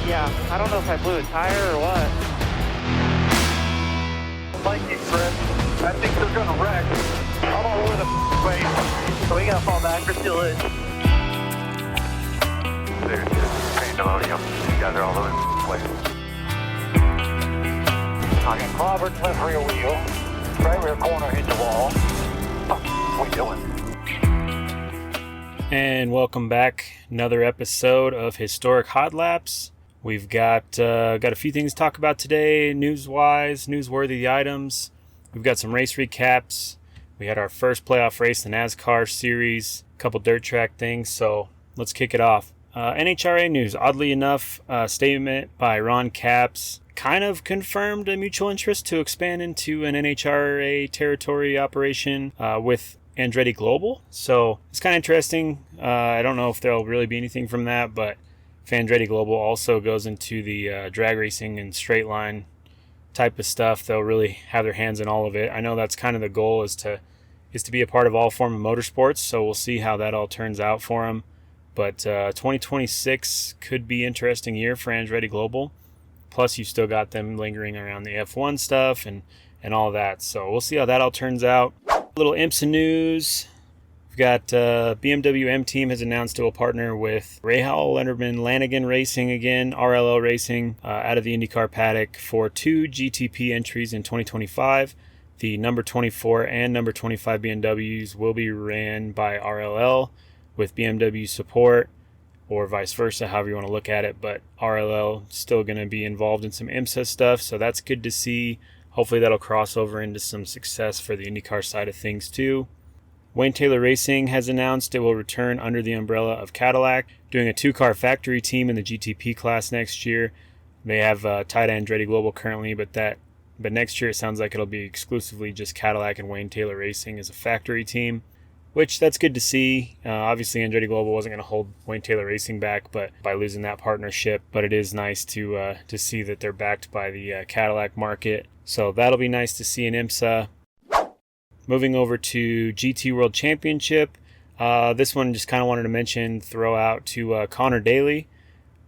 Yeah, I don't know if I blew a tire or what. Lightning, Fred. I think they're gonna wreck. I'm all over the place. So we gotta fall back or still is. There's pandemonium. You guys are all over the place. I got clobbered left rear wheel. Right rear corner hit the wall. What we doing? And welcome back. Another episode of Historic Hot Laps. We've got a few things to talk about today, news-wise, newsworthy items. We've got some race recaps. We had our first playoff race in the NASCAR series, a couple dirt track things, so let's kick it off. NHRA news, oddly enough, a statement by Ron Capps kind of confirmed a mutual interest to expand into an NHRA territory operation with Andretti Global. So it's kind of interesting. I don't know if there'll really be anything from that, but if Andretti Global also goes into the drag racing and straight line type of stuff, they'll really have their hands in all of it. I know that's kind of the goal is to be a part of all form of motorsports. So we'll see how that all turns out for them. But 2026 could be an interesting year for Andretti Global. Plus, you still got them lingering around the F1 stuff and all that. So we'll see how that all turns out. A little IMSA news. We've got BMW M Team has announced it will partner with Rahal Letterman Lanigan Racing again, RLL Racing, out of the INDYCAR paddock for 2 GTP entries in 2025. The number 24 and number 25 BMWs will be ran by RLL with BMW support, or vice versa, however you want to look at it. But RLL still going to be involved in some IMSA stuff, so that's good to see. Hopefully that'll cross over into some success for the IndyCar side of things too. Wayne Taylor Racing has announced it will return under the umbrella of Cadillac, doing a 2-car factory team in the GTP class next year. They have tied Andretti Global currently, but next year it sounds like it'll be exclusively just Cadillac and Wayne Taylor Racing as a factory team, which that's good to see. Obviously Andretti Global wasn't going to hold Wayne Taylor Racing back, but by losing that partnership, but it is nice to see that they're backed by the Cadillac market. So that'll be nice to see in IMSA. Moving over to GT World Championship, this one just kind of wanted to throw out to Connor Daly.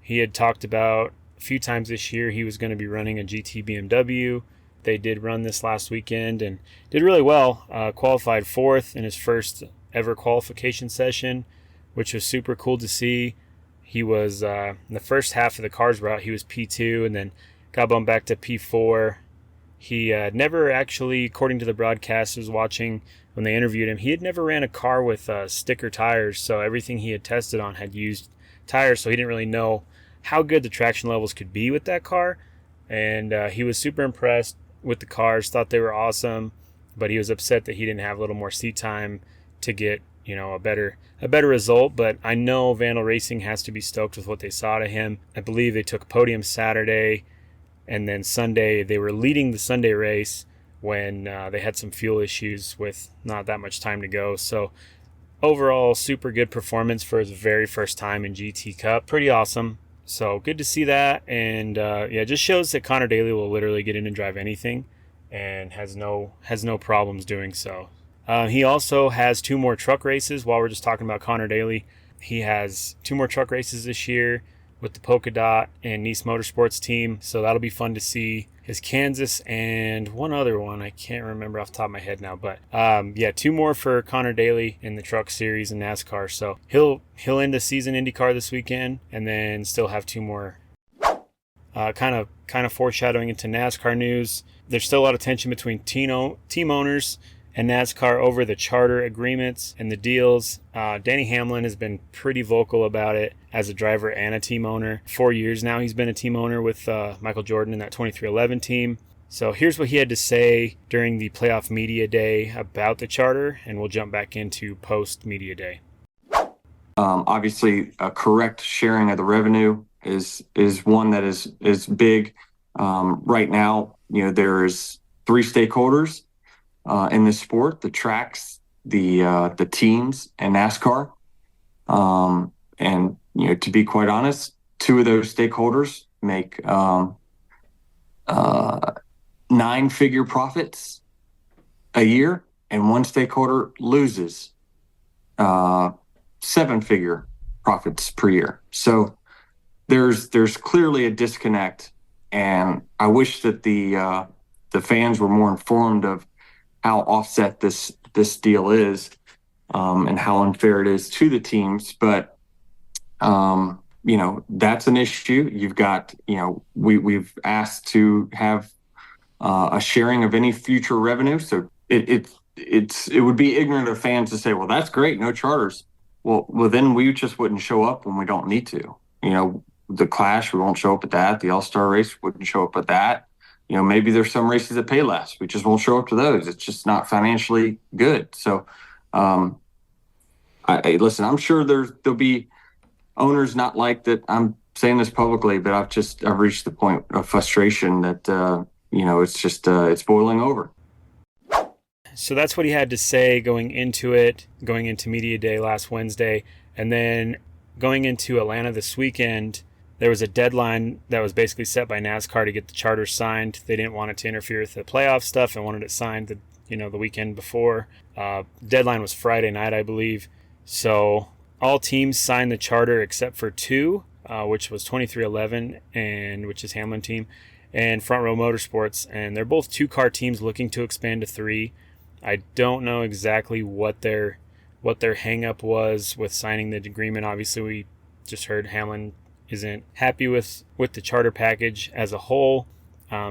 He had talked about a few times this year he was going to be running a GT BMW. They did run this last weekend and did really well. Qualified 4th in his first ever qualification session, which was super cool to see. He was in the first half of the cars route, he was P2 and then got bumped back to P4. He never actually, according to the broadcasters watching when they interviewed him, he had never ran a car with sticker tires, so everything he had tested on had used tires, so he didn't really know how good the traction levels could be with that car. And he was super impressed with the cars, thought they were awesome, but he was upset that he didn't have a little more seat time to get, a better result. But I know Vandal Racing has to be stoked with what they saw to him. I believe they took podium Saturday, and then Sunday they were leading the Sunday race when they had some fuel issues with not that much time to go. So overall, super good performance for his very first time in GT Cup. Pretty awesome. So good to see that. And it just shows that Connor Daly will literally get in and drive anything and has no problems doing so. He also has 2 more truck races. While we're just talking about Connor Daly, he has 2 more truck races this year with the Polka Dot and Nice Motorsports team. So that'll be fun to see. His Kansas and one other one, I can't remember off the top of my head now. But 2 more for Connor Daly in the truck series in NASCAR. So he'll end the season IndyCar this weekend and then still have 2 more. Kind of foreshadowing into NASCAR news. There's still a lot of tension between team owners and NASCAR over the charter agreements and the deals. Danny Hamlin has been pretty vocal about it as a driver and a team owner. 4 years now he's been a team owner with Michael Jordan in that 2311 team. So here's what he had to say during the playoff media day about the charter, and we'll jump back into post media day. Obviously, a correct sharing of the revenue is one that is big. Right now, there's 3 stakeholders in this sport: the tracks, the teams, and NASCAR. And to be quite honest, 2 of those stakeholders make 9-figure profits a year, and 1 stakeholder loses 7-figure profits per year. So there's clearly a disconnect, and I wish that the fans were more informed of how offset this deal is, and how unfair it is to the teams. But that's an issue. You've got, we've asked to have a sharing of any future revenue. So it would be ignorant of fans to say, well, that's great, no charters. Well, then we just wouldn't show up when we don't need to. The Clash, we won't show up at that. The All-Star race wouldn't show up at that. Maybe there's some races that pay less. We just won't show up to those. It's just not financially good. So, listen, I'm sure there'll be owners not like that I'm saying this publicly, but I've reached the point of frustration that, it's boiling over. So that's what he had to say going into Media Day last Wednesday. And then going into Atlanta this weekend, there was a deadline that was basically set by NASCAR to get the charter signed. They didn't want it to interfere with the playoff stuff and wanted it signed the weekend before. Deadline was Friday night, I believe. So all teams signed the charter except for two, which was 2311, and which is Hamlin team, and Front Row Motorsports. And they're both two-car teams looking to expand to three. I don't know exactly what their hang-up was with signing the agreement. Obviously, we just heard Hamlin isn't happy with the charter package as a whole.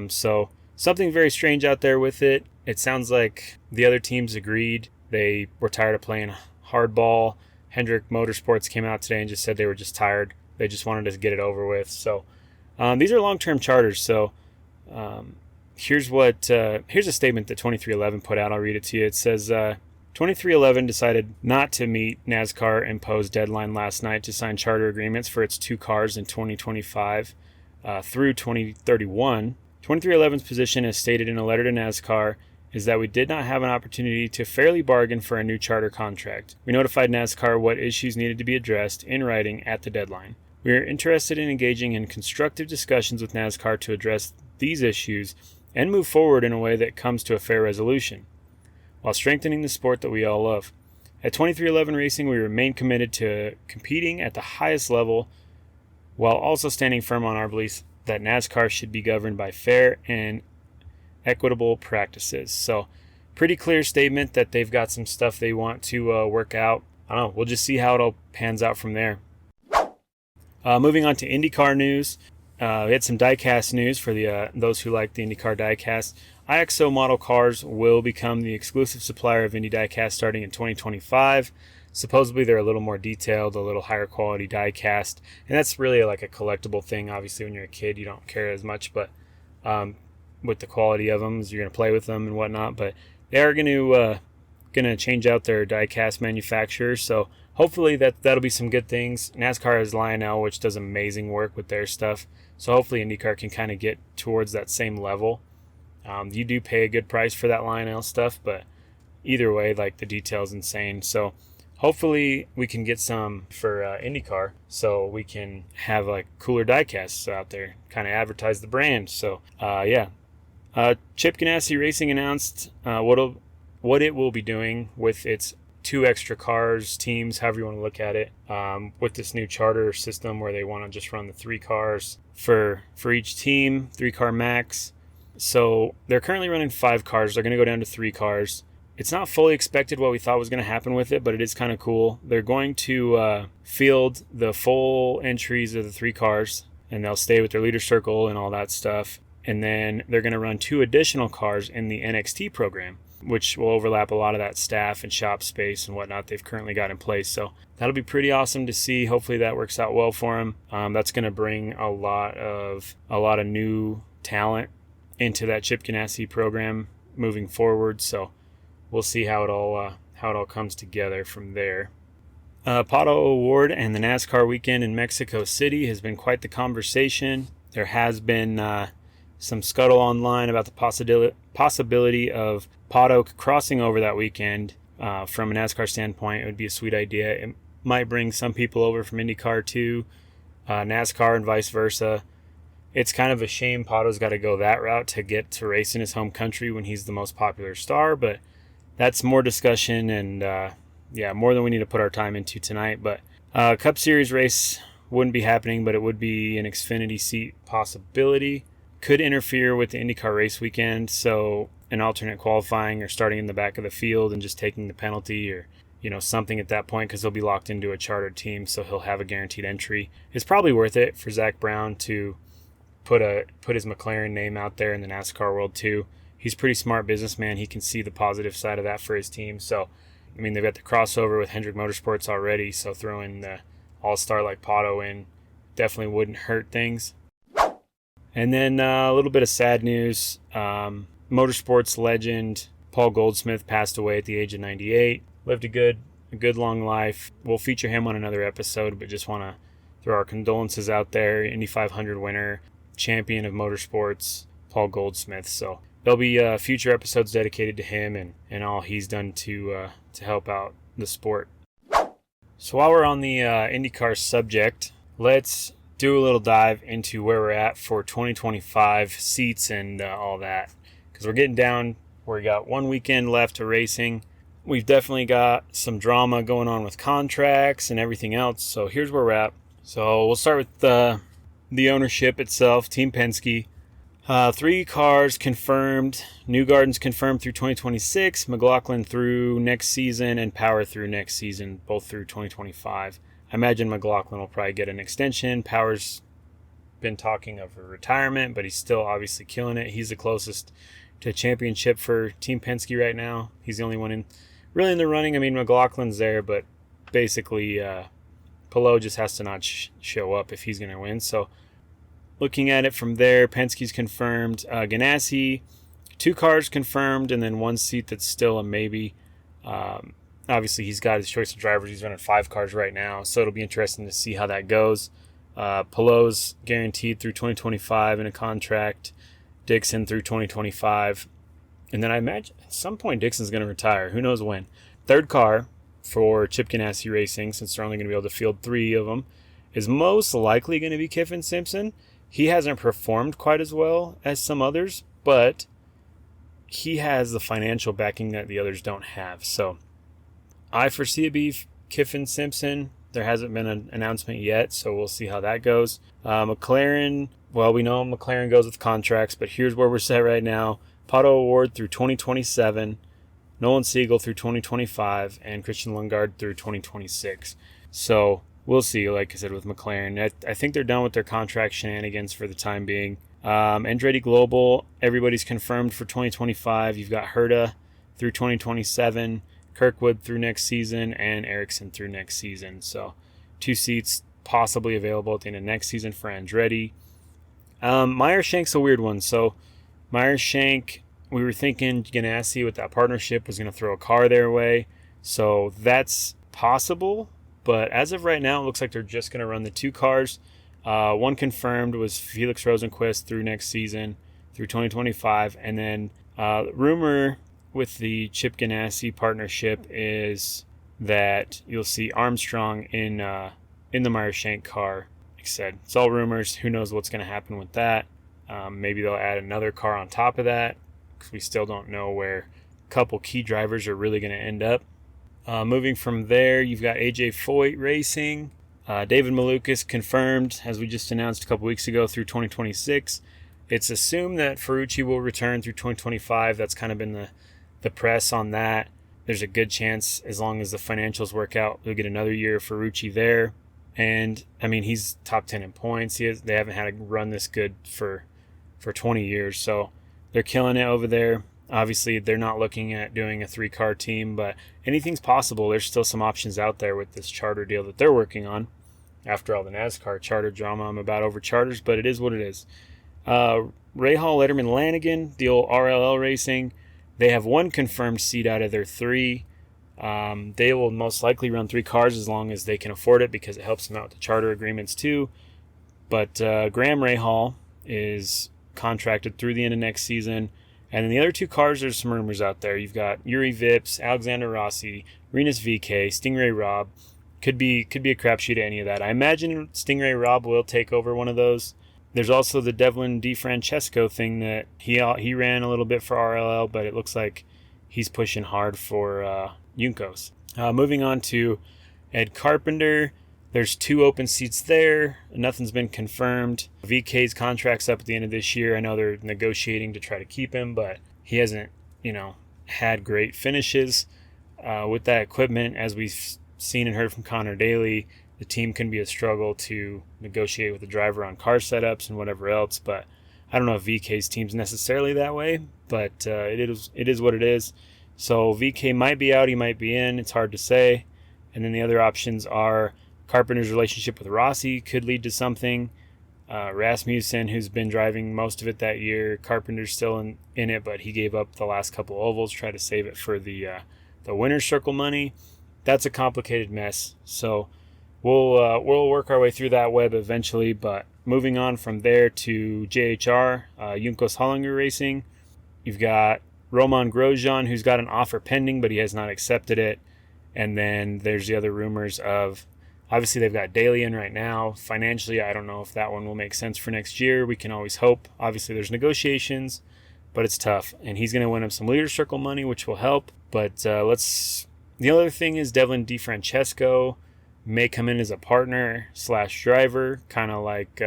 So something very strange out there with it. It sounds like the other teams agreed. They were tired of playing hardball. Hendrick Motorsports came out today and just said they were just tired. They just wanted to get it over with. So these are long-term charters. So here's a statement that 2311 put out. I'll read it to you. It says, 2311 decided not to meet NASCAR imposed deadline last night to sign charter agreements for its two cars in 2025 through 2031. 2311's position, as stated in a letter to NASCAR, is that we did not have an opportunity to fairly bargain for a new charter contract. We notified NASCAR what issues needed to be addressed in writing at the deadline. We are interested in engaging in constructive discussions with NASCAR to address these issues and move forward in a way that comes to a fair resolution, while strengthening the sport that we all love. At 2311 Racing, we remain committed to competing at the highest level, while also standing firm on our beliefs that NASCAR should be governed by fair and equitable practices. So, pretty clear statement that they've got some stuff they want to work out. I don't know. We'll just see how it all pans out from there. Moving on to IndyCar news. We had some diecast news for those who like the IndyCar diecast. IXO model cars will become the exclusive supplier of Indy diecast starting in 2025. Supposedly they're a little more detailed, a little higher quality diecast, and that's really like a collectible thing. Obviously, when you're a kid, you don't care as much, but with the quality of them, you're going to play with them and whatnot. But they are going to change out their diecast manufacturers, so hopefully that'll be some good things. NASCAR has Lionel, which does amazing work with their stuff, so hopefully IndyCar can kind of get towards that same level. You do pay a good price for that Lionel stuff, but either way, like, the detail's insane. So hopefully we can get some for IndyCar, so we can have like cooler diecasts out there, kind of advertise the brand. So Chip Ganassi Racing announced what it will be doing with its two extra cars, teams, however you want to look at it, with this new charter system where they want to just run the three cars for each team, 3-car max. So they're currently running 5 cars. They're going to go down to 3 cars. It's not fully expected what we thought was going to happen with it, but it is kind of cool. They're going to field the full entries of the 3 cars, and they'll stay with their leader circle and all that stuff. And then they're going to run 2 additional cars in the NXT program, which will overlap a lot of that staff and shop space and whatnot they've currently got in place. So that'll be pretty awesome to see. Hopefully that works out well for them. That's going to bring a lot of new talent into that Chip Ganassi program moving forward. So we'll see how it all comes together from there. Pato Award and the NASCAR weekend in Mexico City has been quite the conversation. There has been some scuttle online about the possibility of Pato crossing over that weekend. From a NASCAR standpoint, it would be a sweet idea. It might bring some people over from IndyCar to NASCAR and vice versa. It's kind of a shame Pato's got to go that route to get to race in his home country when he's the most popular star, but that's more discussion and more than we need to put our time into tonight. But Cup Series race wouldn't be happening, but it would be an Xfinity seat possibility. Could interfere with the IndyCar race weekend, so an alternate qualifying or starting in the back of the field and just taking the penalty or something at that point, because he'll be locked into a chartered team, so he'll have a guaranteed entry. It's probably worth it for Zach Brown to put his McLaren name out there in the NASCAR world too. He's a pretty smart businessman. He can see the positive side of that for his team. So, I mean, they've got the crossover with Hendrick Motorsports already, so throwing the all-star like Pato in definitely wouldn't hurt things. And then a little bit of sad news. Motorsports legend Paul Goldsmith passed away at the age of 98. Lived a good long life. We'll feature him on another episode, but just want to throw our condolences out there. Indy 500 winner, champion of motorsports, Paul Goldsmith. So there'll be future episodes dedicated to him and all he's done to help out the sport. So while we're on the IndyCar subject, let's do a little dive into where we're at for 2025 seats and all that, because we're getting down. We got one weekend left of racing. We've definitely got some drama going on with contracts and everything else. So here's where we're at. So we'll start with the ownership itself, Team Penske. 3 cars confirmed. Newgarden's confirmed through 2026. McLaughlin through next season, and Power through next season, both through 2025. I imagine McLaughlin will probably get an extension. Power's been talking of a retirement, but he's still obviously killing it. He's the closest to a championship for Team Penske right now. He's the only one really in the running. I mean, McLaughlin's there, but basically Palou just has to not show up if he's going to win. So looking at it from there, Penske's confirmed. Ganassi, 2 cars confirmed, and then 1 seat that's still a maybe. Obviously, he's got his choice of drivers. He's running 5 cars right now, so it'll be interesting to see how that goes. Palou's guaranteed through 2025 in a contract. Dixon through 2025. And then I imagine at some point Dixon's going to retire. Who knows when. 3rd car for Chip Ganassi Racing, since they're only going to be able to field 3 of them, is most likely going to be Kiffin Simpson. He hasn't performed quite as well as some others, but he has the financial backing that the others don't have. So I foresee it be Kiffin Simpson. There hasn't been an announcement yet, so we'll see how that goes. McLaren, well, we know McLaren goes with contracts, but here's where we're set right now. Pato Award through 2027, Nolan Siegel through 2025, and Christian Lundgaard through 2026. So we'll see, like I said, with McLaren. I think they're done with their contract shenanigans for the time being. Andretti Global, everybody's confirmed for 2025. You've got Herta through 2027, Kirkwood through next season, and Ericsson through next season. So 2 seats possibly available at the end of next season for Andretti. Meyer-Shank's a weird one. So Meyer-Shank, we were thinking Ganassi with that partnership was going to throw a car their way. So that's possible. But as of right now, it looks like they're just going to run the 2 cars. One confirmed was Felix Rosenqvist through next season, through 2025. And then rumor with the Chip Ganassi partnership is that you'll see Armstrong in the Meyer-Shank car. Like I said, it's all rumors. Who knows what's going to happen with that. Maybe they'll add another car on top of that, because we still don't know where a couple key drivers are really going to end up. Moving from there, you've got AJ Foyt Racing. David Malukas confirmed, as we just announced a couple weeks ago, through 2026. It's assumed that Ferrucci will return through 2025. That's kind of been the press on that. There's a good chance, as long as the financials work out, we'll get another year of Ferrucci there. And, I mean, he's top 10 in points. They haven't had a run this good for 20 years. So they're killing it over there. Obviously, they're not looking at doing a 3-car team, but anything's possible. There's still some options out there with this charter deal that they're working on. After all the NASCAR charter drama, I'm about over charters, but it is what it is. Rahal, Letterman, Lanigan, the old RLL Racing, they have 1 confirmed seat out of their 3. They will most likely run 3 cars as long as they can afford it, because it helps them out with the charter agreements too. But Graham Rahal is contracted through the end of next season. And then the other 2 cars, there's some rumors out there. You've got Yuri Vips, Alexander Rossi, Renus VK, Stingray Robb. Could be a crapshoot at any of that. I imagine Stingray Robb will take over one of those. There's also the Devlin DeFrancesco thing that he ran a little bit for RLL, but it looks like he's pushing hard for Juncos. Moving on to Ed Carpenter. There's 2 open seats there. Nothing's been confirmed. VK's contract's up at the end of this year. I know they're negotiating to try to keep him, but he hasn't, had great finishes with that equipment. As we've seen and heard from Connor Daly, the team can be a struggle to negotiate with the driver on car setups and whatever else. But I don't know if VK's team's necessarily that way, but it is what it is. So VK might be out, he might be in. It's hard to say. And then the other options are Carpenter's relationship with Rossi could lead to something. Rasmussen, who's been driving most of it that year, Carpenter's still in it, but he gave up the last couple ovals, try to save it for the winner's circle money. That's a complicated mess. So we'll work our way through that web eventually. But moving on from there to JHR, Juncos Hollinger Racing, you've got Roman Grosjean, who's got an offer pending, but he has not accepted it. And then there's the other rumors of, obviously they've got Daly in right now. Financially, I don't know if that one will make sense for next year. We can always hope. Obviously, there's negotiations, but it's tough. And he's going to win up some leader circle money, which will help. But the other thing is Devlin DeFrancesco may come in as a partner / driver, kind of like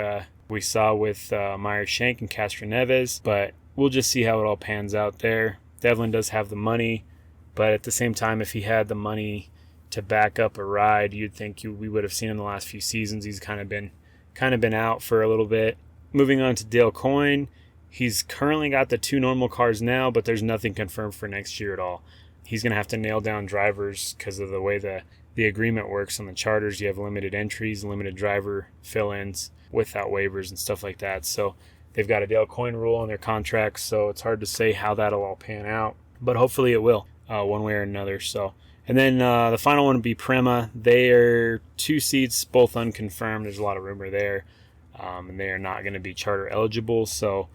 we saw with Meyer Shank and Castro Neves. But we'll just see how it all pans out there. Devlin does have the money, but at the same time, if he had the money to back up a ride, you'd think we would have seen in the last few seasons. He's kind of been out for a little bit. Moving on to Dale Coyne, he's currently got the 2 normal cars now, but there's nothing confirmed for next year at all. He's going to have to nail down drivers because of the way the agreement works on the charters. You have limited entries, limited driver fill-ins without waivers and stuff like that. So they've got a Dale Coyne rule on their contracts, so it's hard to say how that'll all pan out, but hopefully it will one way or another. So. And then the final one would be Prema. They are 2 seats, both unconfirmed. There's a lot of rumor there. And they are not going to be charter eligible. So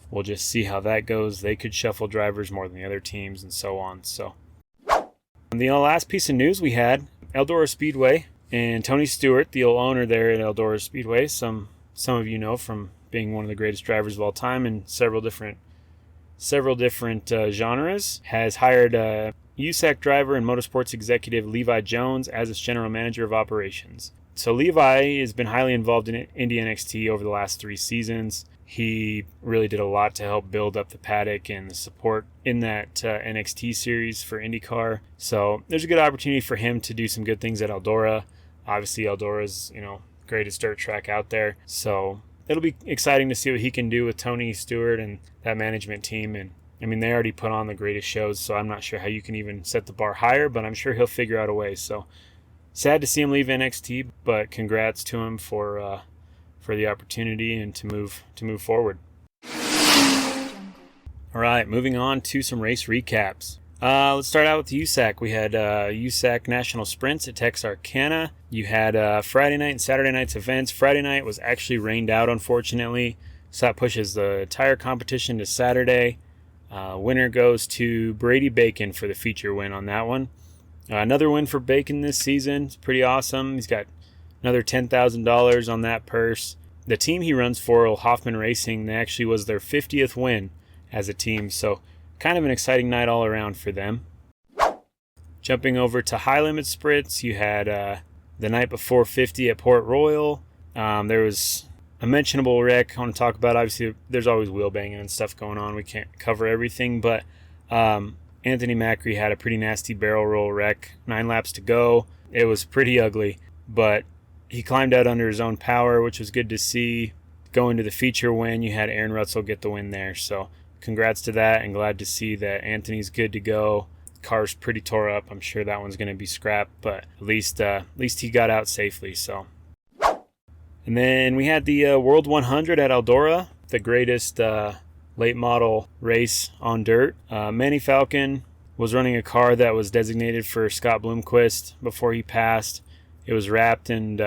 we'll just see how that goes. They could shuffle drivers more than the other teams and so on. So and the last piece of news we had, Eldora Speedway and Tony Stewart, the old owner there at Eldora Speedway. Some of you know from being one of the greatest drivers of all time in several different genres, has hired USAC driver and motorsports executive Levi Jones as its general manager of operations. So Levi has been highly involved in Indy NXT over the last 3 seasons. He really did a lot to help build up the paddock and the support in that NXT series for INDYCAR. So there's a good opportunity for him to do some good things at Eldora. Obviously, Eldora's, greatest dirt track out there. So it'll be exciting to see what he can do with Tony Stewart and that management team. And they already put on the greatest shows, so I'm not sure how you can even set the bar higher, but I'm sure he'll figure out a way. So sad to see him leave NXT, but congrats to him for the opportunity and to move forward. All right, moving on to some race recaps. Let's start out with USAC. We had USAC National Sprints at Texarkana. You had Friday night and Saturday night's events. Friday night was actually rained out, unfortunately, so that pushes the entire competition to Saturday. Winner goes to Brady Bacon for the feature win on that one. Another win for Bacon this season. It's pretty awesome. He's got another $10,000 on that purse. The team he runs for, Hoffman Racing, that actually was their 50th win as a team. So kind of an exciting night all around for them. Jumping over to high limit sprints, you had the night before 50 at Port Royal. There was a mentionable wreck I want to talk about. Obviously, there's always wheel banging and stuff going on. We can't cover everything, but Anthony Macri had a pretty nasty barrel roll wreck. 9 laps to go. It was pretty ugly, but he climbed out under his own power, which was good to see. Going to the feature win, you had Aaron Rutzel get the win there. So congrats to that, and glad to see that Anthony's good to go. Car's pretty tore up. I'm sure that one's going to be scrapped, but at least he got out safely. So. And then we had the World 100 at Eldora, the greatest late model race on dirt. Manny Falcon was running a car that was designated for Scott Bloomquist before he passed. It was wrapped and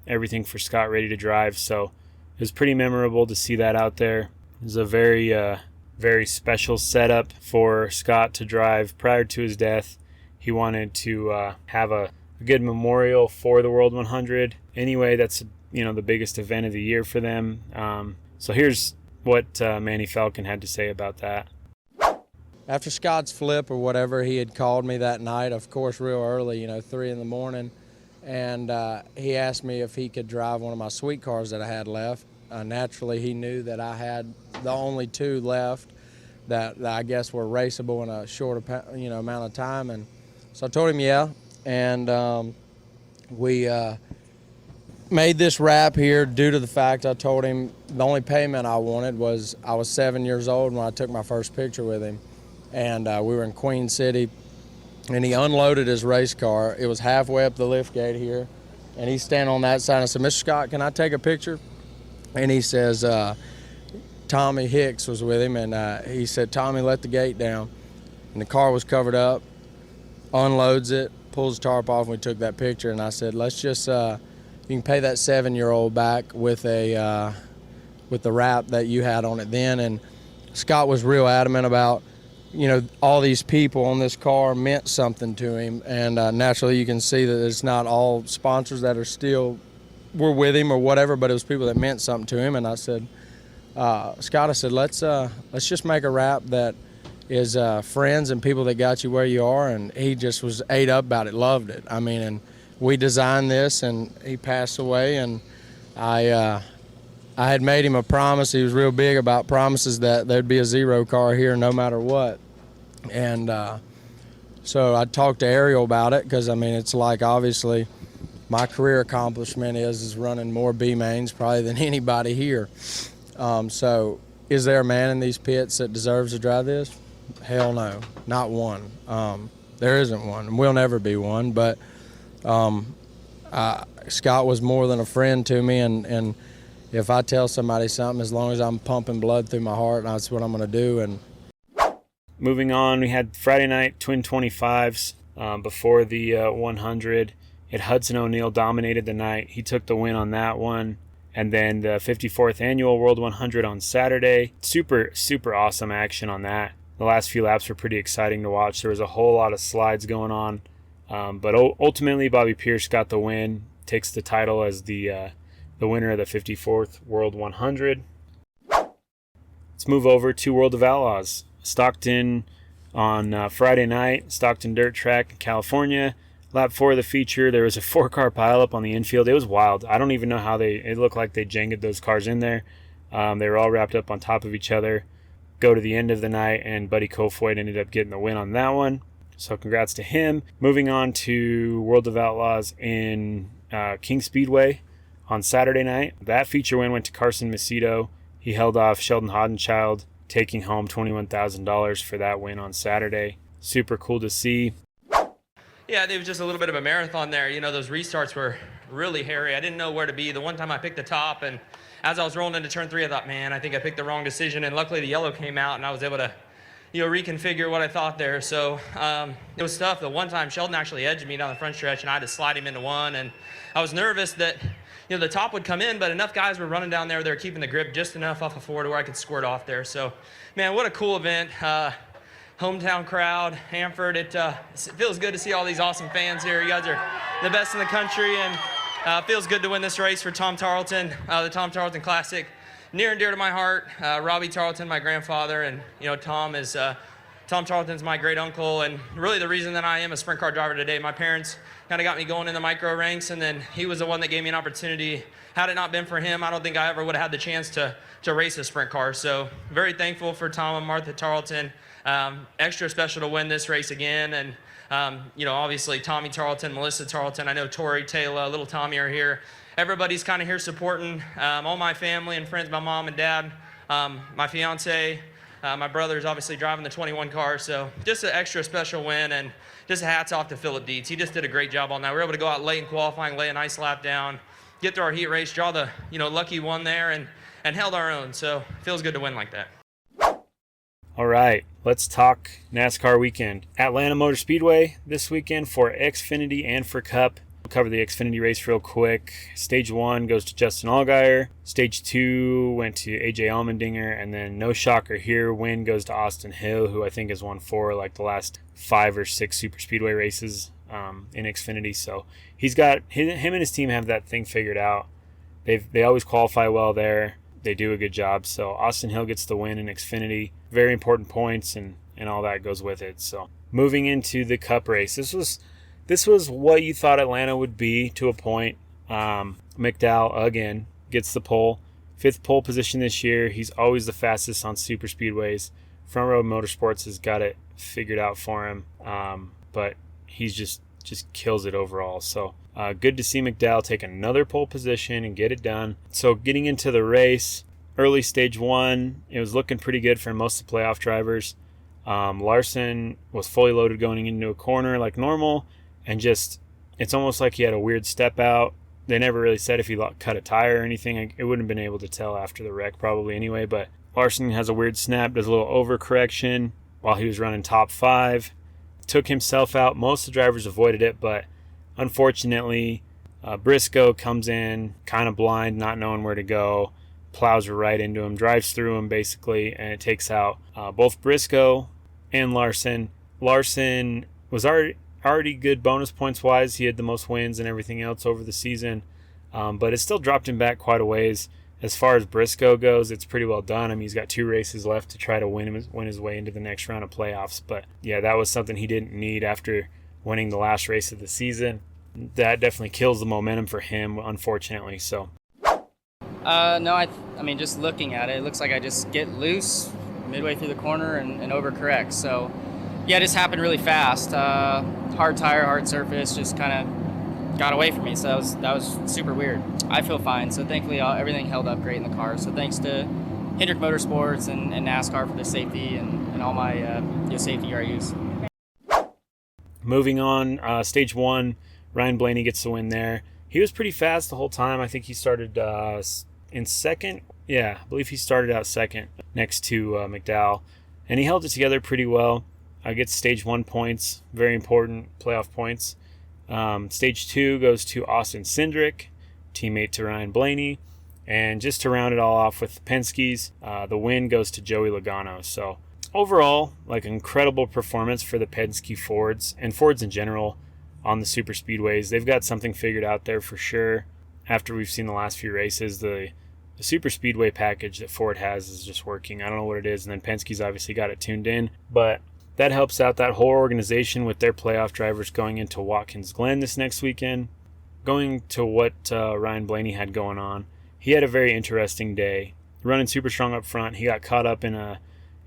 everything for Scott ready to drive. So it was pretty memorable to see that out there. It was a very special setup for Scott to drive prior to his death. He wanted to have a good memorial for the World 100. Anyway, that's the biggest event of the year for them. So here's what Manny Falcon had to say about that. After Scott's flip or whatever, he had called me that night, of course, real early, 3 in the morning, and he asked me if he could drive one of my sweet cars that I had left. Naturally, he knew that I had the only two left that I guess were raceable in a short amount of time, and so I told him yeah, and we made this wrap here due to the fact I told him the only payment I wanted was I was 7 years old when I took my first picture with him, and we were in Queen City, and he unloaded his race car. It was halfway up the lift gate here, and he's standing on that side. I said, Mr. Scott, can I take a picture? And he says, Tommy Hicks was with him, and he said, Tommy, let the gate down. And the car was covered up, unloads it, pulls the tarp off, and we took that picture. And I said, let's just, you can pay that 7-year-old back with the wrap that you had on it then. And Scott was real adamant about, all these people on this car meant something to him. And naturally, you can see that it's not all sponsors that were with him or whatever, but it was people that meant something to him. And I said, Scott, I said, let's just make a wrap that is friends and people that got you where you are. And he just was ate up about it, loved it. I mean, and we designed this, and he passed away, and I had made him a promise. He was real big about promises that there'd be a zero car here no matter what. And so I talked to Ariel about it, because I mean, it's like, obviously my career accomplishment is running more B mains probably than anybody here. So is there a man in these pits that deserves to drive this? Hell no, not one. There isn't one, and we'll never be one. But Scott was more than a friend to me, and if I tell somebody something, as long as I'm pumping blood through my heart, that's what I'm going to do. And moving on, we had Friday night twin 25s before the 100. Hudson O'Neal dominated the night. He took the win on that one. And then the 54th Annual World 100 on Saturday. Super, super awesome action on that. The last few laps were pretty exciting to watch. There was a whole lot of slides going on. But ultimately, Bobby Pierce got the win, takes the title as the winner of the 54th World 100. Let's move over to World of Outlaws. Stockton on Friday night, Stockton Dirt Track in California. Lap 4 of the feature, there was a 4-car pileup on the infield. It was wild. I don't even know how it looked like they janged those cars in there. They were all wrapped up on top of each other. Go to the end of the night, and Buddy Kofoid ended up getting the win on that one. So congrats to him. Moving on to World of Outlaws in King Speedway on Saturday night. That feature win went to Carson Macedo. He held off Sheldon Hoddenchild, taking home $21,000 for that win on Saturday. Super cool to see. Yeah, it was just a little bit of a marathon there. Those restarts were really hairy. I didn't know where to be. The one time I picked the top, and as I was rolling into turn 3, I thought, man, I think I picked the wrong decision. And luckily the yellow came out, and I was able to, reconfigure what I thought there. So it was tough. The one time Sheldon actually edged me down the front stretch, and I had to slide him into one. And I was nervous that, the top would come in, but enough guys were running down there. They were keeping the grip just enough off of forward to where I could squirt off there. So, man, what a cool event. Hometown crowd, Hanford. It feels good to see all these awesome fans here. You guys are the best in the country, and feels good to win this race for Tom Tarleton, the Tom Tarleton Classic. Near and dear to my heart. Robbie Tarleton, my grandfather, and Tom Tarleton's my great uncle, and really the reason that I am a sprint car driver today. My parents kind of got me going in the micro ranks, and then he was the one that gave me an opportunity. Had it not been for him, I don't think I ever would have had the chance to race a sprint car. So very thankful for Tom and Martha Tarleton. Extra special to win this race again, and obviously Tommy Tarleton, Melissa Tarleton. I know Tori, Taylor, little Tommy are here. Everybody's kind of here supporting all my family and friends, my mom and dad, my fiance, my brother's obviously driving the 21 car. So just an extra special win, and just hats off to Philip Dietz. He just did a great job on that. We were able to go out late in qualifying, lay a nice lap down, get through our heat race, draw the lucky one there, and held our own. So it feels good to win like that. All right, let's talk NASCAR weekend. Atlanta Motor Speedway this weekend for Xfinity and for Cup. We'll cover the Xfinity race real quick. Stage 1 goes to Justin Allgaier. Stage 2 went to AJ Allmendinger, and then no shocker here, win goes to Austin Hill, who I think has won 4 the last 5 or 6 super speedway races in Xfinity. So he's got him and his team have that thing figured out. They always qualify well there. They do a good job. So Austin Hill gets the win in Xfinity. Very important points and all that goes with it. So moving into the Cup race, this was this was what you thought Atlanta would be to a point. McDowell, again, gets the pole. 5th pole position this year. He's always the fastest on super speedways. Front Row Motorsports has got it figured out for him. But he's just kills it overall. So good to see McDowell take another pole position and get it done. So getting into the race, early stage 1, it was looking pretty good for most of the playoff drivers. Larson was fully loaded going into a corner like normal, and it's almost like he had a weird step out. They never really said if he cut a tire or anything. It wouldn't have been able to tell after the wreck probably anyway, but Larson has a weird snap, does a little overcorrection while he was running top 5. Took himself out. Most of the drivers avoided it, but unfortunately, Briscoe comes in kind of blind, not knowing where to go, plows right into him, drives through him basically, and it takes out both Briscoe and Larson. Larson was already good bonus points wise. He had the most wins and everything else over the season, but it still dropped him back quite a ways. As far as Briscoe goes, it's pretty well done. I mean, he's got 2 races left to try to win his way into the next round of playoffs. But yeah, that was something he didn't need after winning the last race of the season. That definitely kills the momentum for him, unfortunately. So no, I mean, just looking at it, it looks like I just get loose midway through the corner and overcorrect. So yeah, it just happened really fast. Hard tire, hard surface, just kind of got away from me. So that was super weird. I feel fine. So thankfully everything held up great in the car. So thanks to Hendrick Motorsports and NASCAR for the safety and all my safety gear I use. Moving on, stage 1, Ryan Blaney gets the win there. He was pretty fast the whole time. I think he started in second. Yeah, I believe he started out second next to McDowell. And he held it together pretty well. Gets stage 1 points, very important playoff points. Stage 2 goes to Austin Cindric, teammate to Ryan Blaney. And just to round it all off with the Penske's, the win goes to Joey Logano. So overall, like, incredible performance for the Penske Fords and Fords in general on the super speedways. They've got something figured out there for sure. After we've seen the last few races, the super speedway package that Ford has is just working. I don't know what it is, and then Penske's obviously got it tuned in, but that helps out that whole organization with their playoff drivers going into Watkins Glen this next weekend. Going to what Ryan Blaney had going on, he had a very interesting day. Running super strong up front, he got caught up in an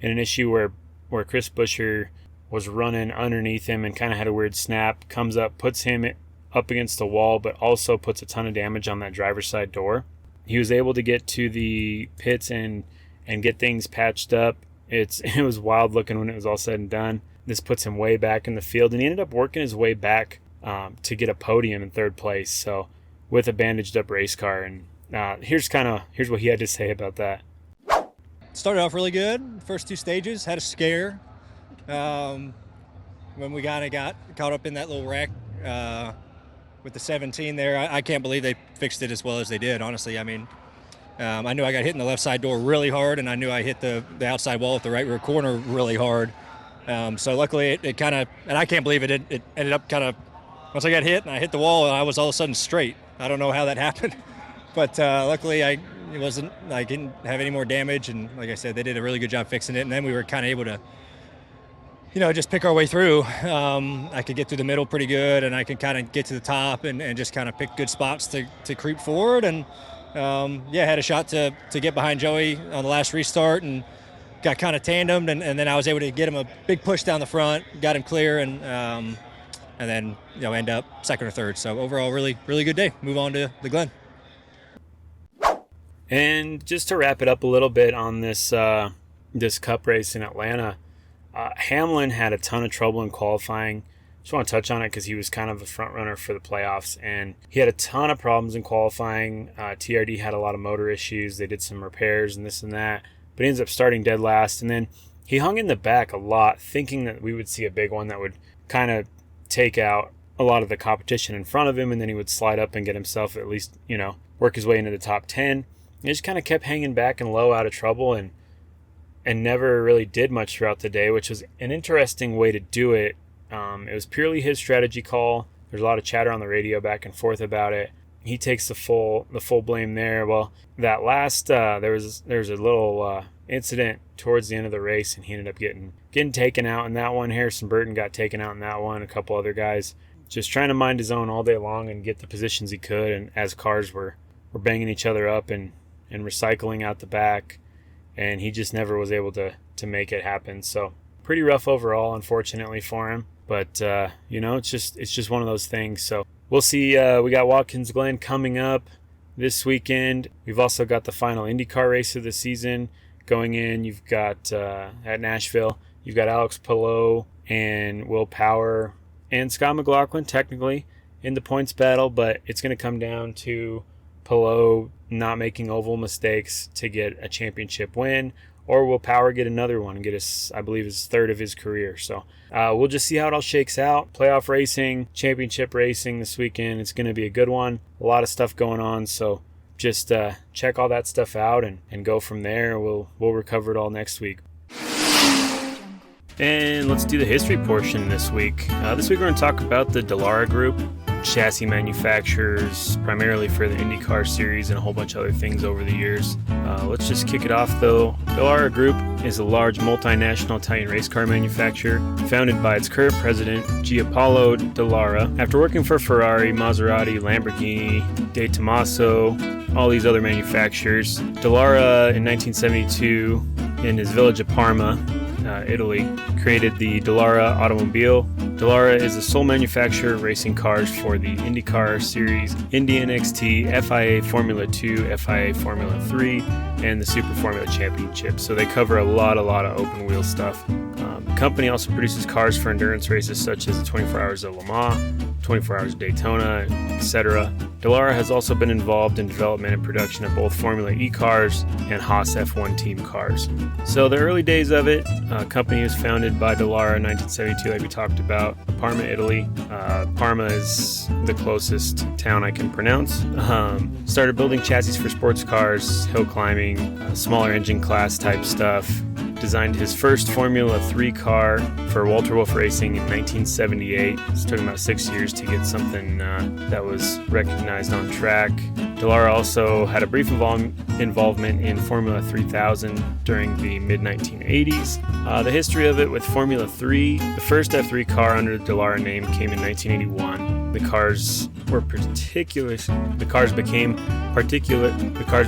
issue where Chris Buescher was running underneath him and kind of had a weird snap, comes up, puts him up against the wall, but also puts a ton of damage on that driver's side door. He was able to get to the pits and get things patched up. It was wild looking when it was all said and done. This puts him way back in the field, and he ended up working his way back to get a podium in 3rd place. So with a bandaged up race car, and here's what he had to say about that. Started off really good. First 2 stages had a scare when we kind of got caught up in that little wreck with the 17 there. I can't believe they fixed it as well as they did, honestly. I mean, I knew I got hit in the left side door really hard, and I knew I hit the outside wall at the right rear corner really hard. So luckily it kind of, and I can't believe it ended up kind of, once I got hit and I hit the wall, I was all of a sudden straight. I don't know how that happened, but luckily I didn't have any more damage, and like I said, they did a really good job fixing it, and then we were kind of able to just pick our way through. I could get through the middle pretty good, and I could kind of get to the top and just kind of pick good spots to creep forward. And had a shot to get behind Joey on the last restart and got kind of tandemed, and then I was able to get him a big push down the front, got him clear, and then end up 2nd or 3rd. So overall, really, really good day. Move on to the Glen. And just to wrap it up a little bit on this Cup race in Atlanta, Hamlin had a ton of trouble in qualifying. Just want to touch on it because he was kind of a front runner for the playoffs, and he had a ton of problems in qualifying. TRD had a lot of motor issues. They did some repairs and this and that, but he ends up starting dead last. And then he hung in the back a lot, thinking that we would see a big one that would kind of take out a lot of the competition in front of him, and then he would slide up and get himself at least, work his way into the top 10. He just kind of kept hanging back and low out of trouble, and never really did much throughout the day, which was an interesting way to do it. It was purely his strategy call. There's a lot of chatter on the radio back and forth about it. He takes the full blame there. Well, that last there was a little incident towards the end of the race, and he ended up getting taken out in that one. Harrison Burton got taken out in that one. A couple other guys just trying to mind his own all day long and get the positions he could. And as cars were banging each other up and recycling out the back, and he just never was able to make it happen. So pretty rough overall, unfortunately for him. But it's just one of those things. So we'll see. We got Watkins Glen coming up this weekend. We've also got the final IndyCar race of the season going in. You've got at Nashville, you've got Alex Palou and Will Power and Scott McLaughlin technically in the points battle, but it's going to come down to Palou not making oval mistakes to get a championship win, or will Power get another one and get his third of his career. So we'll just see how it all shakes out. Playoff racing, championship racing this weekend. It's going to be a good one. A lot of stuff going on. So just check all that stuff out and go from there. We'll recover it all next week. And let's do the history portion this week. This week we're going to talk about the Dallara Group, chassis manufacturers primarily for the IndyCar series and a whole bunch of other things over the years. Let's just kick it off though. Dallara Group is a large multinational Italian race car manufacturer founded by its current president, Giampaolo Dallara. After working for Ferrari, Maserati, Lamborghini, De Tomaso, all these other manufacturers, Dallara in 1972 in his village of Parma, Italy, created the Dallara Automobili. Dallara is the sole manufacturer of racing cars for the IndyCar Series, Indy NXT, FIA Formula 2, FIA Formula 3, and the Super Formula Championship. So they cover a lot of open wheel stuff. The company also produces cars for endurance races such as the 24 Hours of Le Mans, 24 Hours of Daytona, etc. Dallara has also been involved in development and production of both Formula E cars and Haas F1 team cars. So the early days of it, company was founded by Dallara in 1972, like we talked about, Parma, Italy. Parma is the closest town I can pronounce. Started building chassis for sports cars, hill climbing, smaller engine class type stuff. Designed his first Formula 3 car for Walter Wolf Racing in 1978. It took him about 6 years to get something that was recognized on track. Dallara also had a brief involvement in Formula 3000 during the mid-1980s. The history of it with Formula 3, the first F3 car under the Dallara name came in 1981. The cars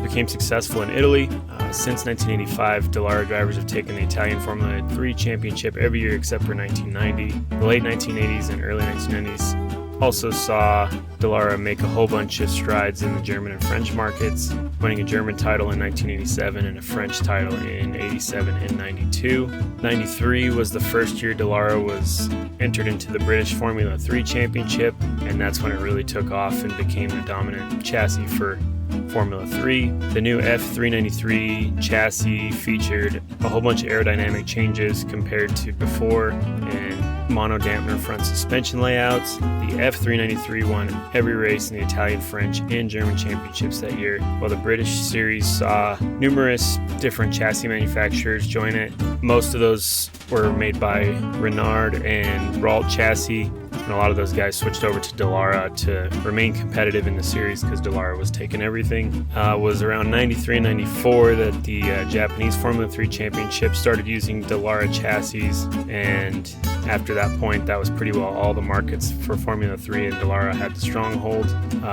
became successful in Italy. Since 1985, Dallara drivers have taken the Italian Formula 3 championship every year except for 1990. The late 1980s and early 1990s also saw Dallara make a whole bunch of strides in the German and French markets, winning a German title in 1987 and a French title in 87 and 92. 93 was the first year Dallara was entered into the British Formula 3 championship, and that's when it really took off and became the dominant chassis for Formula 3. The new F393 chassis featured a whole bunch of aerodynamic changes compared to before and mono-dampener front suspension layouts. The F393 won every race in the Italian, French, and German championships that year, while the British series saw numerous different chassis manufacturers join it. Most of those were made by Renard and Ralt chassis, and a lot of those guys switched over to Dallara to remain competitive in the series because Dallara was taking everything. It was around 93 and 94 that the Japanese Formula 3 Championship started using Dallara chassis, and after that point, that was pretty well all the markets for Formula 3, and Dallara had the stronghold.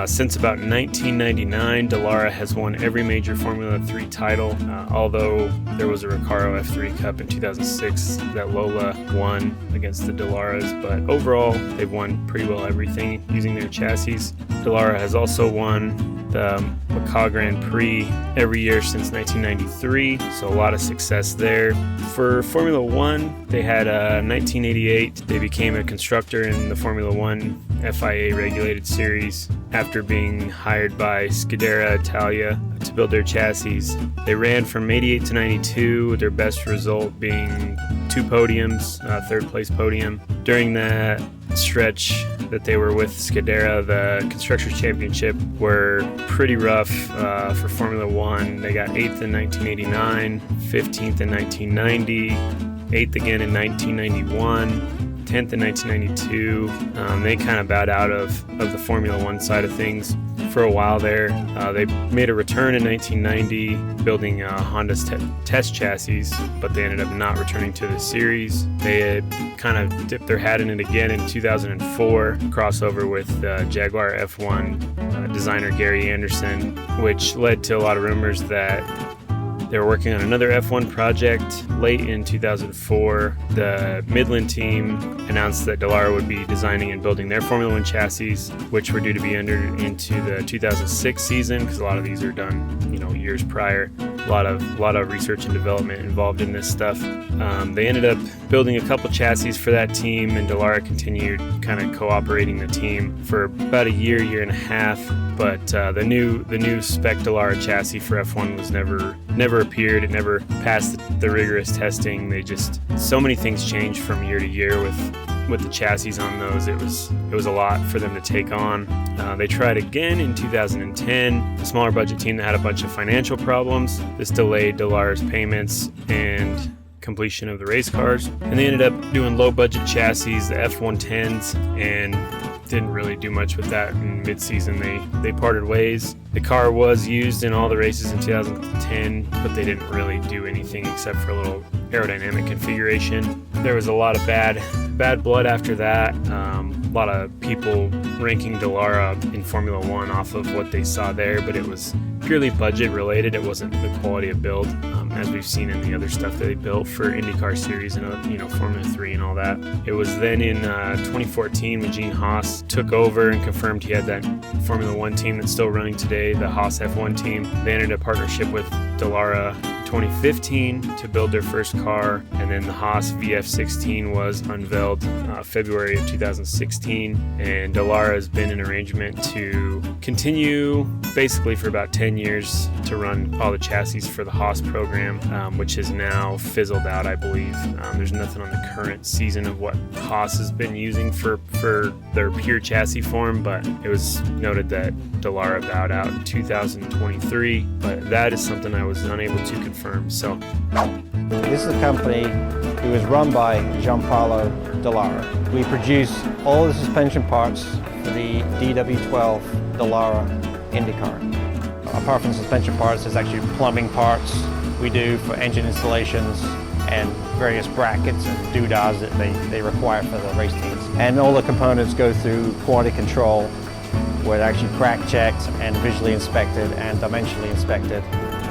Since about 1999, Dallara has won every major Formula 3 title, although there was a Recaro F3 Cup in 2006 that Lola won against the Dallaras, but overall, they've won pretty well everything using their chassis. Dallara has also won the Macau Grand Prix every year since 1993, so a lot of success there. For Formula 1, they had 1988, they became a constructor in the Formula 1 FIA regulated series after being hired by Scuderia Italia to build their chassis. They ran from 88 to 92, with their best result being 2 podiums, third place podium. During that stretch that they were with Scuderia, the Constructors' Championship were pretty rough for Formula 1. They got 8th in 1989, 15th in 1990, 8th again in 1991, 10th in 1992. They kind of bowed out of the Formula One side of things for a while there. They made a return in 1990 building Honda's test chassis, but they ended up not returning to the series. They had kind of dipped their hat in it again in 2004, crossover with Jaguar F1 designer Gary Anderson, which led to a lot of rumors that they were working on another F1 project. Late in 2004, the Midland team announced that Dallara would be designing and building their Formula One chassis, which were due to be entered into the 2006 season, because a lot of these are done, years prior. A lot of research and development involved in this stuff. They ended up building a couple chassis for that team, and Dallara continued kind of cooperating the team for about a year and a half. But the new spec Dallara chassis for F1 was never appeared. It never passed the rigorous testing. So many things changed from year to year with the chassis on those. It was a lot for them to take on. They tried again in 2010, a smaller budget team that had a bunch of financial problems. This delayed Dallara's payments and completion of the race cars, and they ended up doing low budget chassis, the F110s, and didn't really do much with that. In mid-season they parted ways. The car was used in all the races in 2010, but they didn't really do anything except for a little aerodynamic configuration. There was a lot of bad blood after that. A lot of people ranking Dallara in Formula One off of what they saw there, but it was purely budget related. It wasn't the quality of build, as we've seen in the other stuff that they built for IndyCar series and Formula 3 and all that. It was then in 2014 when Gene Haas took over and confirmed he had that Formula One team that's still running today, the Haas F1 team. They entered a partnership with Dallara 2015 to build their first car, and then the Haas VF16 was unveiled February of 2016, and Dallara has been in arrangement to continue basically for about 10 years to run all the chassis for the Haas program, which has now fizzled out, I believe. There's nothing on the current season of what Haas has been using for their pure chassis form, but it was noted that Dallara bowed out in 2023, but that is something I was unable to confirm. So this is a company who is run by Gianpaolo Dallara. We produce all the suspension parts for the DW12 Dallara INDYCAR. Apart from suspension parts, there's actually plumbing parts we do for engine installations and various brackets and doodads that they require for the race teams. And all the components go through quality control, where they're actually crack checked and visually inspected and dimensionally inspected,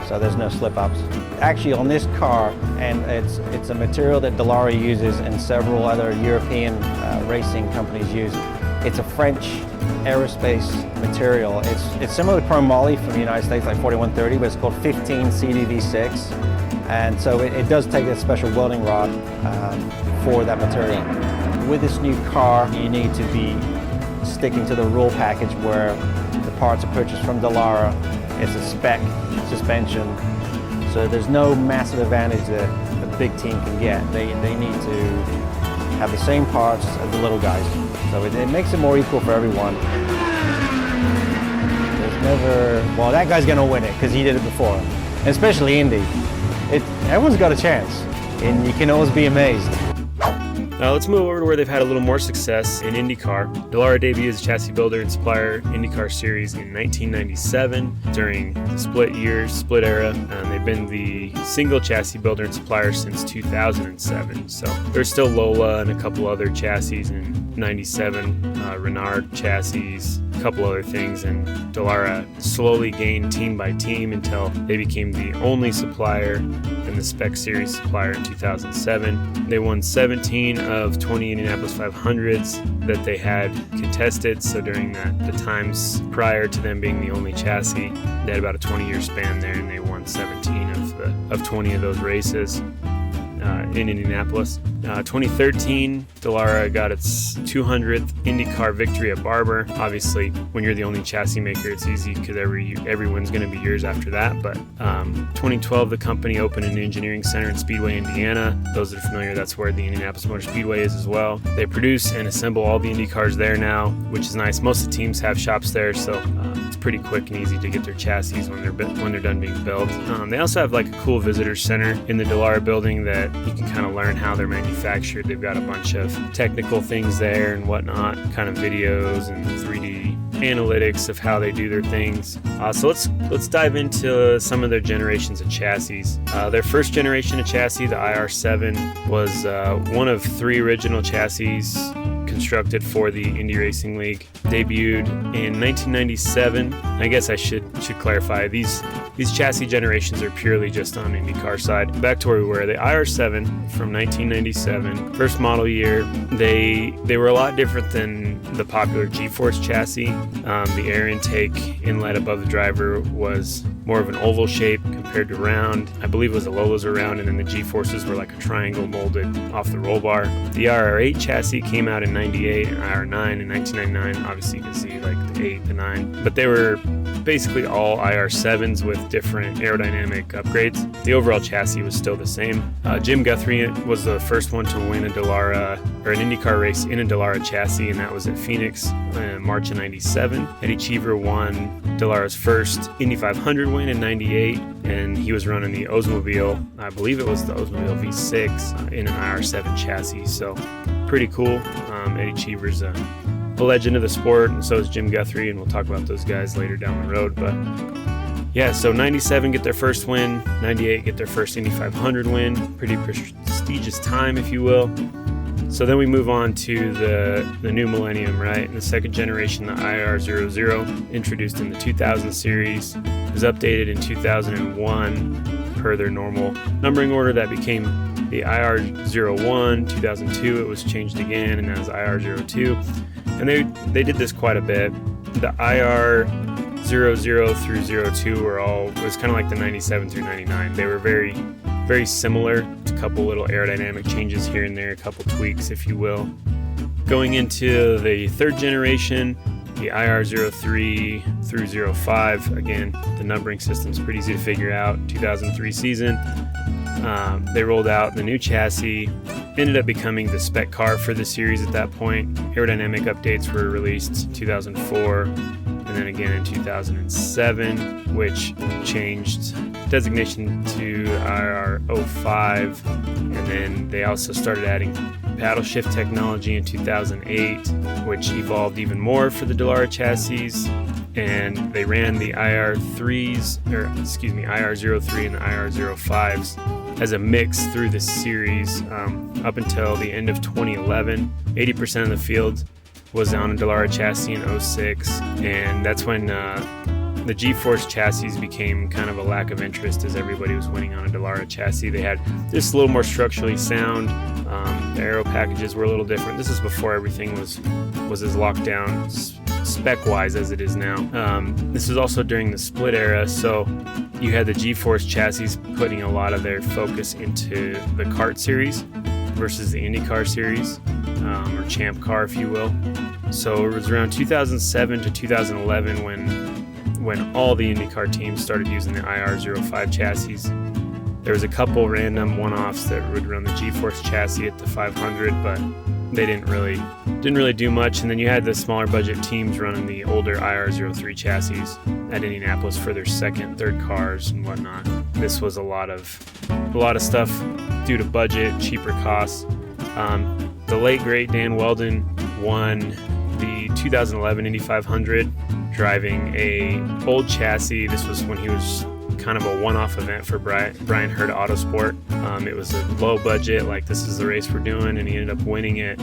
so there's no slip-ups. Actually, on this car, and it's a material that Dallara uses and several other European racing companies use. It's a French aerospace material. It's similar to chrome moly from the United States, like 4130, but it's called 15 CDV6. And so it does take a special welding rod for that material. With this new car, you need to be sticking to the rule package where the parts are purchased from Dallara. It's a spec suspension, so there's no massive advantage that a big team can get. They need to have the same parts as the little guys, so it makes it more equal for everyone. There's never, well, that guy's gonna win it because he did it before, and especially Indy. Everyone's got a chance, and you can always be amazed. Now let's move over to where they've had a little more success in IndyCar. Dallara debuted as a chassis builder and supplier IndyCar series in 1997 during the split era, and they've been the single chassis builder and supplier since 2007. So there's still Lola and a couple other chassis in 97, Renard chassis, a couple other things, and Dallara slowly gained team by team until they became the only supplier and the Spec Series supplier in 2007. They won 17 of 20 Indianapolis 500s that they had contested, so during the times prior to them being the only chassis, they had about a 20-year span there, and they won 17 of 20 of those races in Indianapolis. 2013, Dallara got its 200th IndyCar victory at Barber. Obviously, when you're the only chassis maker, it's easy because everyone's going to be yours after that. But 2012, the company opened an engineering center in Speedway, Indiana. Those that are familiar, that's where the Indianapolis Motor Speedway is as well. They produce and assemble all the Indy cars there now, which is nice. Most of the teams have shops there, so it's pretty quick and easy to get their chassis when they're done being built. They also have like a cool visitor center in the Dallara building that you can kind of learn how they're manufactured. They've got a bunch of technical things there and whatnot, kind of videos and 3D analytics of how they do their things. So let's dive into some of their generations of chassis. Their first generation of chassis, the IR7, was one of 3 original chassis constructed for the Indy Racing League. Debuted in 1997. I guess I should clarify, these chassis generations are purely just on IndyCar side. Back to where we were, the IR7 from 1997, first model year, they were a lot different than the popular G-Force chassis. The air intake inlet above the driver was more of an oval shape compared to round. I believe it was the Lolas were round, and then the G-Forces were like a triangle molded off the roll bar. The IR8 chassis came out in 98 and IR9 in 1999. Obviously you can see like the 8, the 9, but they were basically all IR7s with different aerodynamic upgrades. The overall chassis was still the same. Jim Guthrie was the first one to win a Dallara or an IndyCar race in a Dallara chassis, and that was at Phoenix in March of 97. Eddie Cheever won Dallara's first Indy 500 win in 98, and he was running the Automobili, I believe it was the Automobili V6 in an IR7 chassis, so pretty cool. Eddie Cheever's a legend of the sport, and so is Jim Guthrie, and we'll talk about those guys later down the road. But yeah, so 97 get their first win, 98 get their first Indy 500 win, pretty prestigious time, if you will. So then we move on to the new millennium, right? And the second generation, the IR00, introduced in the 2000 series, was updated in 2001 per their normal numbering order. That became the IR01. 2002 it was changed again, and that was IR02. And they did this quite a bit. The IR00 through 02 was kind of like the 97 through 99. They were very, very similar. A couple little aerodynamic changes here and there, a couple tweaks, if you will. Going into the third generation, the IR03 through 05, again, the numbering system's pretty easy to figure out. 2003 season, they rolled out the new chassis, ended up becoming the spec car for the series at that point. Aerodynamic updates were released in 2004, and then again in 2007, which changed designation to IR05, and then they also started adding paddle shift technology in 2008, which evolved even more for the Dallara chassis, and they ran the IR03 and the IR05s as a mix through the series up until the end of 2011. 80% of the field was on a Dallara chassis in 06, and that's when the G-Force chassis became kind of a lack of interest as everybody was winning on a Dallara chassis. They had just a little more structurally sound. The aero packages were a little different. This is before everything was as locked down spec-wise as it is now. This was also during the split era, so you had the G-Force chassis putting a lot of their focus into the kart series versus the IndyCar series, or Champ Car, if you will. So it was around 2007 to 2011 when all the IndyCar teams started using the IR05 chassis. There was a couple random one-offs that would run the G-Force chassis at the 500, but they didn't really do much. And then you had the smaller budget teams running the older IR03 chassis at Indianapolis for their second, third cars and whatnot. This was a lot of stuff due to budget, cheaper costs. The late great Dan Weldon won the 2011 Indy 500 driving a old chassis. This was when he was kind of a one-off event for Brian Hurd Autosport. It was a low budget, like this is the race we're doing, and he ended up winning it,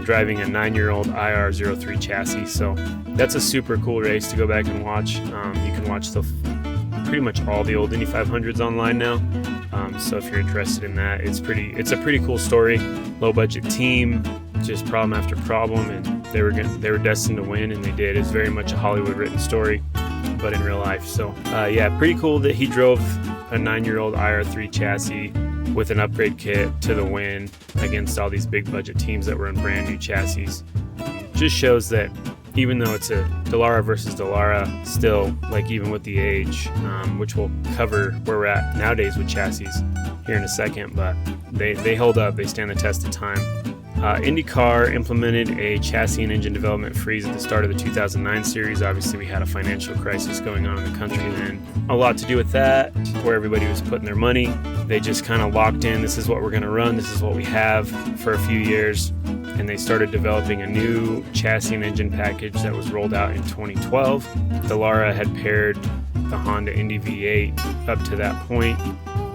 driving a 9-year-old IR03 chassis. So that's a super cool race to go back and watch. You can watch pretty much all the old Indy 500s online now. So if you're interested in that, it's a pretty cool story. Low budget team, just problem after problem, and they were destined to win, and they did. It's very much a Hollywood written story, but in real life. So yeah, pretty cool that he drove a 9-year-old IR3 chassis with an upgrade kit to the win against all these big budget teams that were in brand new chassis. Just shows that even though it's a Dallara versus Dallara, still, like even with the age, which we'll cover where we're at nowadays with chassis here in a second, but they hold up, they stand the test of time. INDYCAR implemented a chassis and engine development freeze at the start of the 2009 series. Obviously, we had a financial crisis going on in the country then. A lot to do with that, where everybody was putting their money. They just kind of locked in, this is what we're going to run, this is what we have for a few years. And they started developing a new chassis and engine package that was rolled out in 2012. Dallara had paired the Honda Indy V8 up to that point,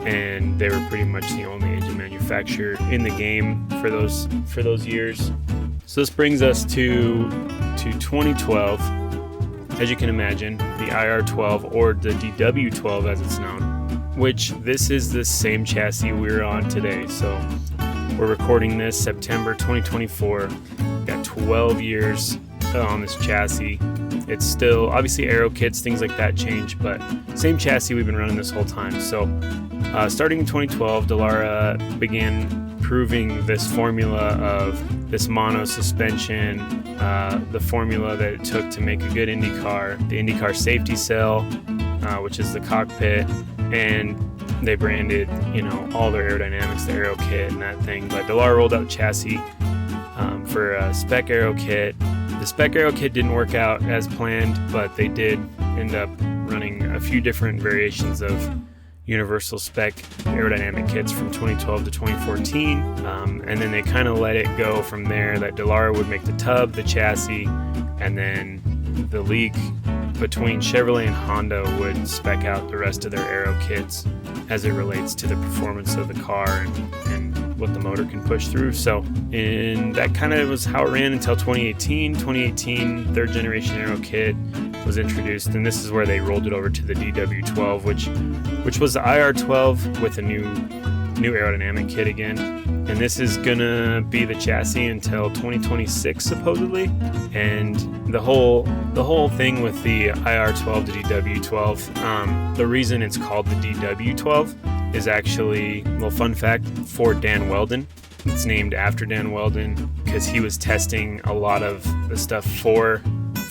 and they were pretty much the only engine manufacturer in the game for those years. So this brings us to 2012. As you can imagine, the IR12, or the DW12 as it's known, which this is the same chassis we're on today. So we're recording this September 2024. Got 12 years on this chassis. It's still, obviously aero kits, things like that change, but same chassis we've been running this whole time. So starting in 2012, Dallara began proving this formula of this mono suspension, the formula that it took to make a good INDYCAR, the INDYCAR safety cell, which is the cockpit, and they branded, all their aerodynamics, the aero kit and that thing. But Dallara rolled out the chassis for a spec aero kit. The spec aero kit didn't work out as planned, but they did end up running a few different variations of universal spec aerodynamic kits from 2012 to 2014, and then they kind of let it go from there, that Dallara would make the tub, the chassis, and then the league between Chevrolet and Honda would spec out the rest of their aero kits as it relates to the performance of the car and what the motor can push through. So, and that kind of was how it ran until 2018. 2018, third generation aero kit was introduced, and this is where they rolled it over to the DW12, which was the IR12 with a new aerodynamic kit again. And this is gonna be the chassis until 2026 supposedly. And the whole thing with the IR12 to DW12, the reason it's called the DW12 is actually, well, fun fact, for Dan Weldon. It's named after Dan Weldon because he was testing a lot of the stuff for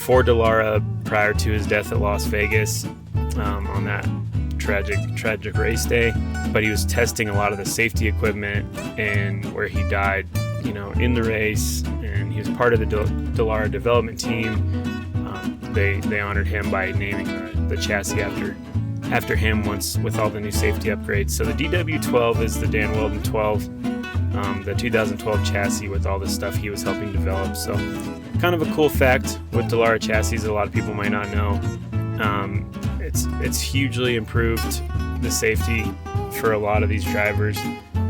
Dallara prior to his death at Las Vegas on that tragic race day. But he was testing a lot of the safety equipment, and where he died, in the race, and he was part of the Dallara development team. They honored him by naming the chassis after him once with all the new safety upgrades. So the DW12 is the Dan Weldon 12, the 2012 chassis with all the stuff he was helping develop. So kind of a cool fact with Dallara chassis a lot of people might not know. It's hugely improved the safety for a lot of these drivers.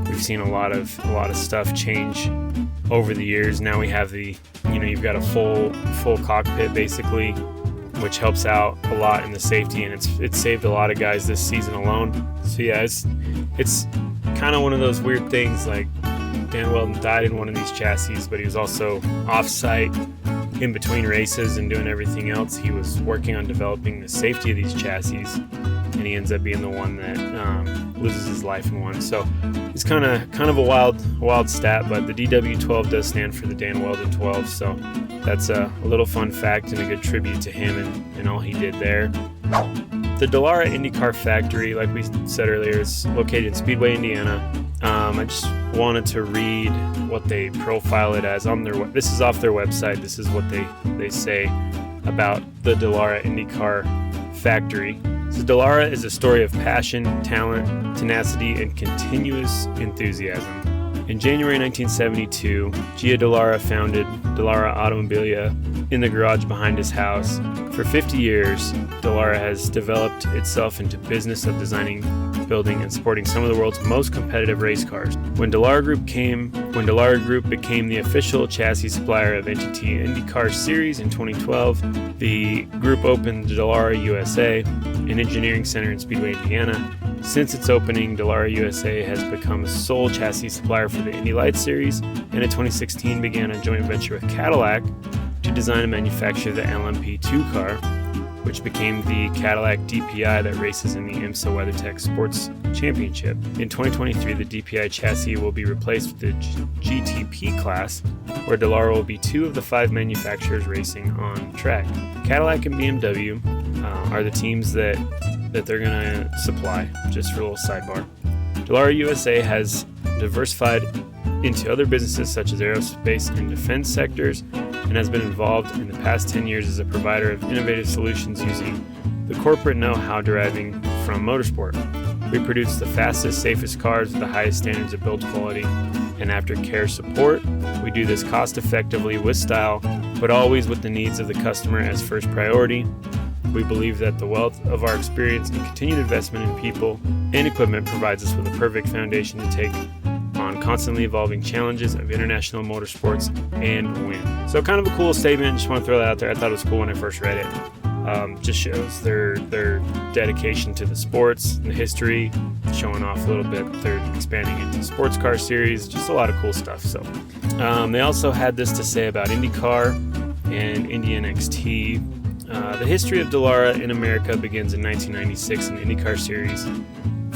We've seen a lot of stuff change over the years. Now we have you've got a full cockpit basically, which helps out a lot in the safety, and it's saved a lot of guys this season alone. So yeah, it's kind of one of those weird things, like Dan Weldon died in one of these chassis, but he was also off-site in between races and doing everything else. He was working on developing the safety of these chassis, and he ends up being the one that loses his life in one. So it's kind of a wild stat, but the DW12 does stand for the Dan Weldon 12. So that's a little fun fact and a good tribute to him and all he did there. The Dallara INDYCAR factory, like we said earlier, is located in Speedway, Indiana. I just wanted to read what they profile it as on their. This is off their website. This is what they say about the Dallara INDYCAR factory. So Dallara is a story of passion, talent, tenacity, and continuous enthusiasm. In January 1972, Gia Dallara founded Dallara Automobili in the garage behind his house. For 50 years, Dallara has developed itself into business of designing, building, and supporting some of the world's most competitive race cars. When Dallara Group became the official chassis supplier of NTT INDYCAR Series in 2012, the group opened Dallara USA, an engineering center in Speedway, Indiana. Since its opening, Dallara USA has become a sole chassis supplier for the Indy Lights Series, and in 2016 began a joint venture with Cadillac to design and manufacture the LMP2 car, which became the Cadillac DPI that races in the IMSA WeatherTech Sports Championship. In 2023, the DPI chassis will be replaced with the GTP class, where Dallara will be two of the 5 manufacturers racing on track. Cadillac and BMW are the teams that they're going to supply, just for a little sidebar. Dallara USA has diversified into other businesses such as aerospace and defense sectors, and has been involved in the past 10 years as a provider of innovative solutions using the corporate know-how deriving from motorsport. We produce the fastest, safest cars with the highest standards of build quality and aftercare support. We do this cost-effectively with style, but always with the needs of the customer as first priority. We believe that the wealth of our experience and continued investment in people and equipment provides us with a perfect foundation to take on constantly evolving challenges of international motorsports and win. So kind of a cool statement. Just want to throw that out there. I thought it was cool when I first read it. Just shows their dedication to the sports and the history, showing off a little bit. They're expanding into sports car series, just a lot of cool stuff. So they also had this to say about INDYCAR and Indy NXT. The history of Dallara in America begins in 1996 in the INDYCAR series,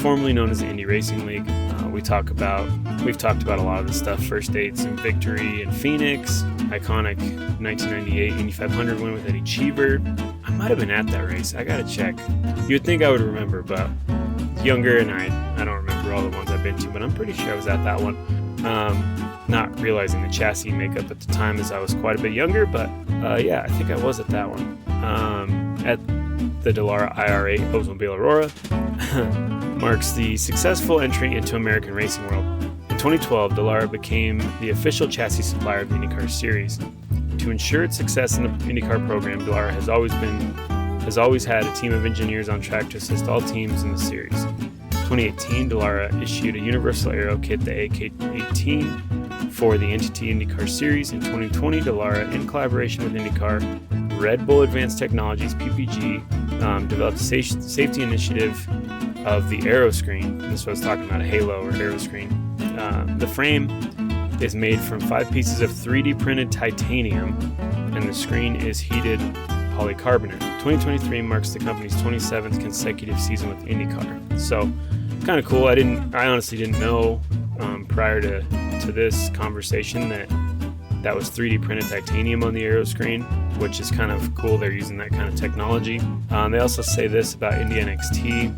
formerly known as the Indy Racing League. We've talked about a lot of this stuff. First dates in victory in Phoenix, iconic 1998 Indy 500 win with Eddie Cheever. I might have been at that race. I gotta check. You'd think I would remember, but younger and I don't remember all the ones I've been to, but I'm pretty sure I was at that one. Not realizing the chassis makeup at the time as I was quite a bit younger, but yeah, I think I was at that one. At the Dallara IRA Oldsmobile Aurora marks the successful entry into American racing world. In 2012, Dallara became the official chassis supplier of the INDYCAR series. To ensure its success in the INDYCAR program, Dallara has always had a team of engineers on track to assist all teams in the series. In 2018, Dallara issued a universal aero kit, the AK-18, for the NTT INDYCAR series. In 2020, Dallara, in collaboration with INDYCAR, Red Bull Advanced Technologies, PPG, developed a safety initiative of the aero screen. This is what I was talking about, a halo or aero screen. The frame is made from 5 pieces of 3D printed titanium, and the screen is heated polycarbonate. 2023 marks the company's 27th consecutive season with INDYCAR. So, kind of cool. I honestly didn't know prior to this conversation that was 3D printed titanium on the aero screen, which is kind of cool. They're using that kind of technology. They also say this about Indy NXT.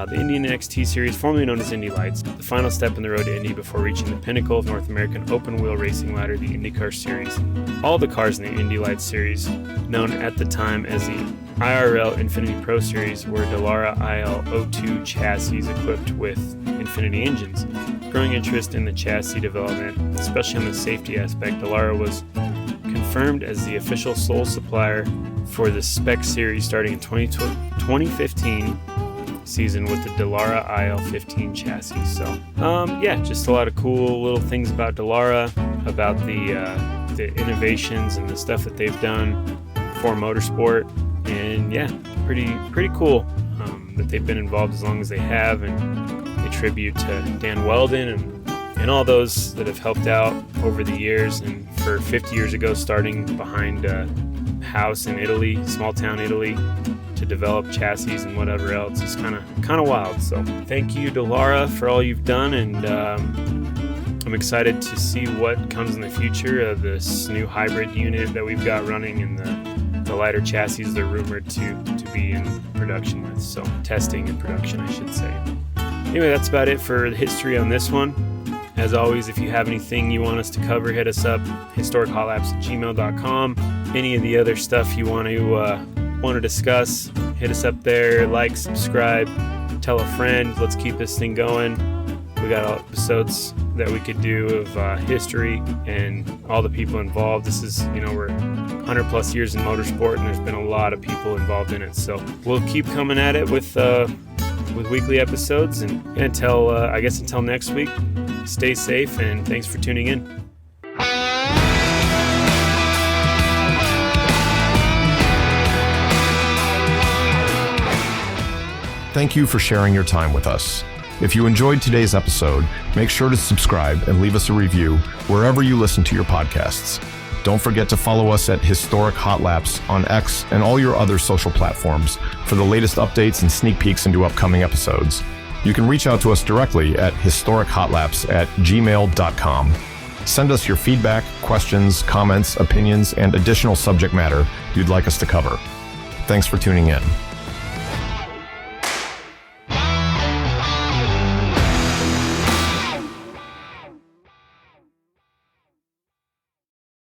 The Indy NXT series, formerly known as Indy Lights, the final step in the road to Indy before reaching the pinnacle of North American open-wheel racing ladder, the INDYCAR series. All the cars in the Indy Lights series, known at the time as the IRL Infinity Pro Series, were Dallara IL02 chassis equipped with Infinity engines. Growing interest in the chassis development, especially on the safety aspect, Dallara was confirmed as the official sole supplier for the Spec Series starting in 2015 season with the Dallara IL15 chassis. So, yeah, just a lot of cool little things about Dallara, about the innovations and the stuff that they've done for motorsport, and yeah, pretty cool that they've been involved as long as they have, and a tribute to Dan Weldon and all those that have helped out over the years, and for 50 years ago starting behind a house in Italy, small town Italy, to develop chassis and whatever else. Is kind of wild. So thank you, Dallara, for all you've done, and I'm excited to see what comes in the future of this new hybrid unit that we've got running, and the lighter chassis they're rumored to be in production with. So testing and production, I should say. Anyway, that's about it for the history on this one. As always, if you have anything you want us to cover, hit us up, HistoricHotLaps@gmail.com. Any of the other stuff you want to discuss, hit us up there. Like, subscribe, tell a friend. Let's keep this thing going. We got episodes that we could do of history and all the people involved. This is, we're 100 plus years in motorsport, and there's been a lot of people involved in it. So we'll keep coming at it with weekly episodes, and until next week, stay safe, and thanks for tuning in. Thank you for sharing your time with us. If you enjoyed today's episode, make sure to subscribe and leave us a review wherever you listen to your podcasts. Don't forget to follow us at HistoricHotLaps on X and all your other social platforms for the latest updates and sneak peeks into upcoming episodes. You can reach out to us directly at HistoricHotLaps@gmail.com. Send us your feedback, questions, comments, opinions, and additional subject matter you'd like us to cover. Thanks for tuning in.